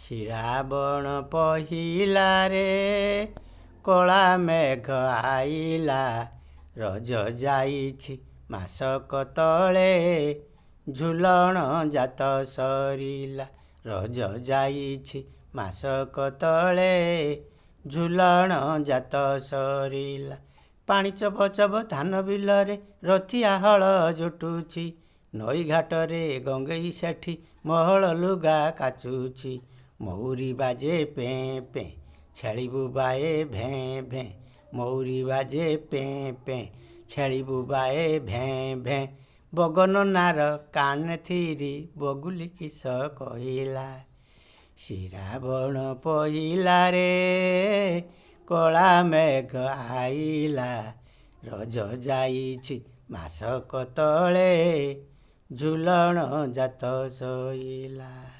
ଶ୍ରାବଣ ପହିଲାରେ କଳା ମେଘ ଆଇଲା, ରଜ ଯାଇଛି ମାସକ ତଳେ, ଝୁଲଣ ଜାତ ସରିଲା। ରଜ ଯାଇଛି ମାସକ ତଳେ, ଝୁଲଣ ଜାତ ସରିଲା। ପାଣି ଚବ ଚବ ଧାନ ବିଲରେ ରଥିଆ ହଳ ଜୁଟୁଛି, ନଈ ଘାଟରେ ଗଙ୍ଗେଇ ସେଠି ମହଳ ଲୁଗା କାଚୁଛି। ମହୁରୀ ବାଜେ ପେଁ ପେଁ, ଛେଳି ବୋବାଏ ଭେଁ ଭେଁ। ମହୁରୀ ବାଜେ ପେଁ ପେଁ, ଛେଳି ବୋବାଏ ଭେଁ ଭେଁ। ବଗନନାର କାନେ ଥିରି ବଗୁଲି କିସ କହିଲା, ଶ୍ରାବଣ ପହିଲାରେ କଳା ମେଘ ଆଇଲା, ରଜ ଯାଇଛି ମାସକ ତଳେ, ଝୁଲଣ ଜାତ ସଇଲା।